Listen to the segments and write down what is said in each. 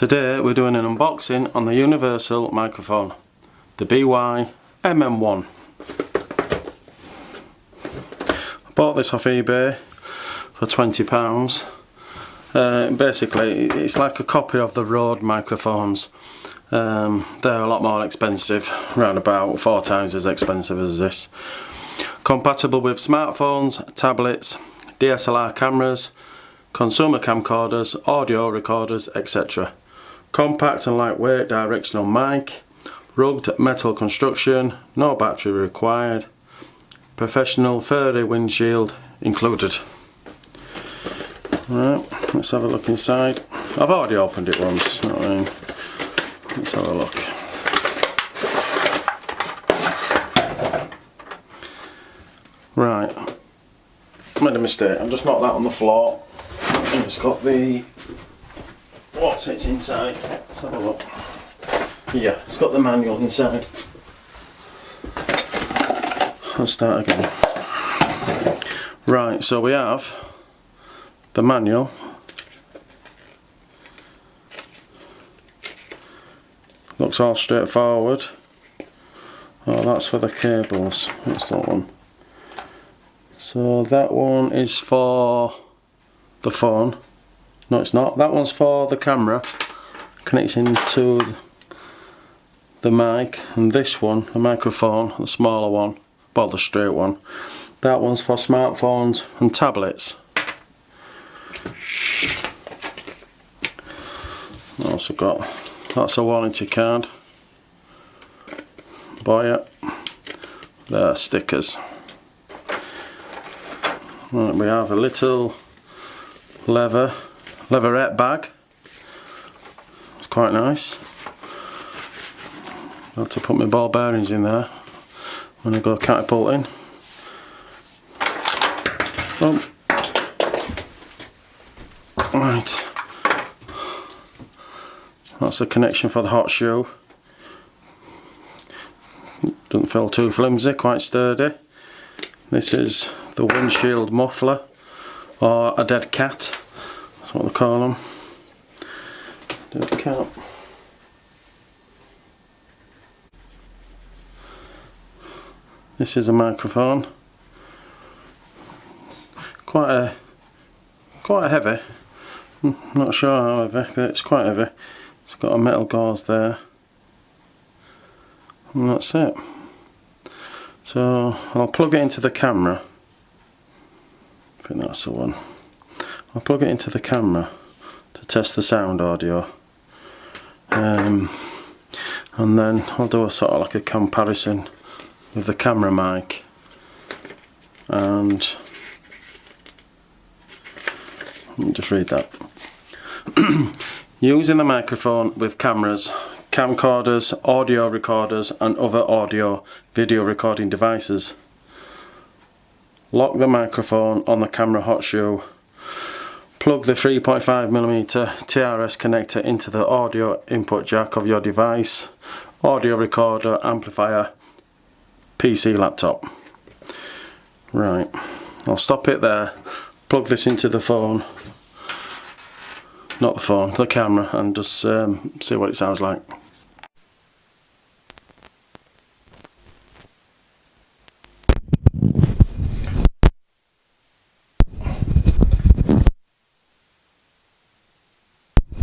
Today we're doing an unboxing on the universal microphone, the BY MM1. I bought this off eBay for £20. Basically it's like a copy of the Rode microphones. They're a lot more expensive, around about 4 times as expensive as this. Compatible with smartphones, tablets, DSLR cameras, consumer camcorders, audio recorders, etc. Compact and lightweight directional mic, rugged metal construction, no battery required, professional furry windshield included. Right, let's have a look inside. I've already opened it once, you know what I mean? Let's have a look. Right, I made a mistake. I've just knocked that on the floor. And it's got the what's it's inside. Let's have a look. Yeah, it's got the manual inside. Let's start again. Right, so we have the manual. Looks all straightforward. Oh, that's for the cables. What's that one? So that one is for the phone. No, it's not. That one's for the camera, connecting to the mic, and this one, the microphone, the smaller one, well, the straight one, that one's for smartphones and tablets. Also got, that's a warranty card. Boya, the stickers. Right, we have a little leatherette bag. It's quite nice. I have to put my ball bearings in there when I go catapulting. Oh. Right. That's the connection for the hot shoe. Doesn't feel too flimsy, quite sturdy. This is the windshield muffler, or a dead cat. That's what they call them. Dead cat. This is a microphone. Quite heavy. Not sure how heavy, but it's quite heavy. It's got a metal gauze there. And that's it. So I'll plug it into the camera. I think that's the one. I'll plug it into the camera to test the sound audio, and then I'll do a sort of like a comparison with the camera mic, and let me just read that. Using the microphone with cameras, camcorders, audio recorders and other audio video recording devices. Lock the microphone on the camera hot shoe. Plug the 3.5mm TRS connector into the audio input jack of your device, audio recorder, amplifier, PC, laptop. Right, I'll stop it there. Plug this into the phone, not the phone, the camera, and just see what it sounds like.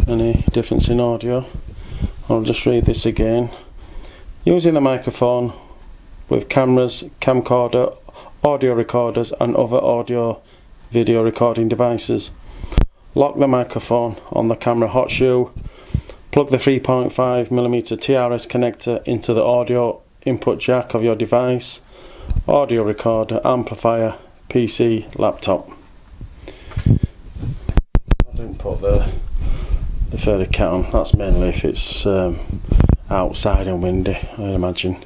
Any difference in audio? I'll just read this again. Using the microphone with cameras, camcorder, audio recorders and other audio video recording devices. Lock the microphone on the camera hot shoe. Plug the 3.5mm TRS connector into the audio input jack of your device, audio recorder, amplifier, PC, laptop. I didn't put the further cat on. That's mainly if it's outside and windy, I imagine.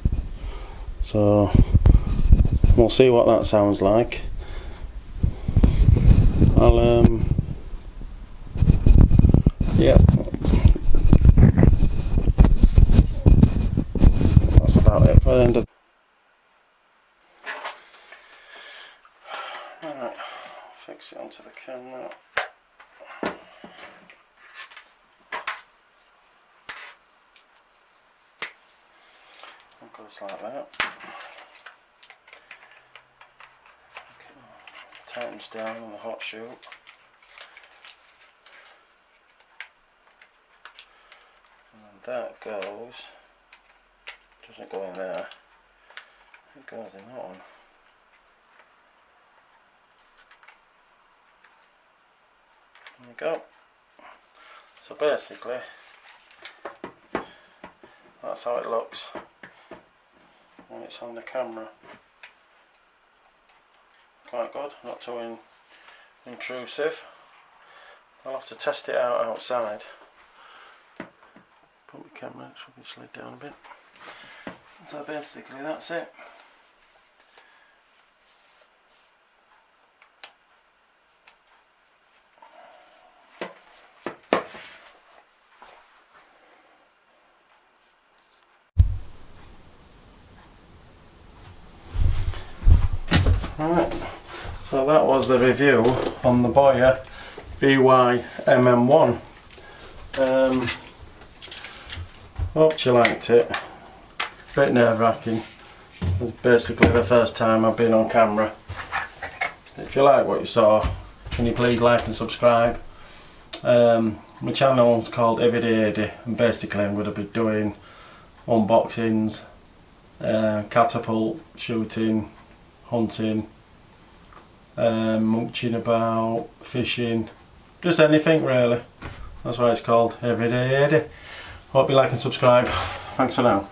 So we'll see what that sounds like. I'll yeah, that's about it for the end of. Alright, fix it onto the camera. just like that. Tightens down on the hot shoe. And that goes, doesn't go in there, it goes in that one. There you go. So basically, that's how it looks when it's on the camera. Quite good, not too intrusive. I'll have to test it out outside. Put my camera, it should be slid down a bit. So basically that's it. Right, so that was the review on the Boya BY MM1. Hope you liked it. Bit nerve-wracking. It's basically the first time I've been on camera. If you like what you saw, can you please like and subscribe? My channel's called Everyday Eddie, and basically I'm going to be doing unboxings, catapult shooting, hunting, mooching about, fishing, just anything really. That's why it's called Everyday Eddie. Hope you like and subscribe. Thanks for now.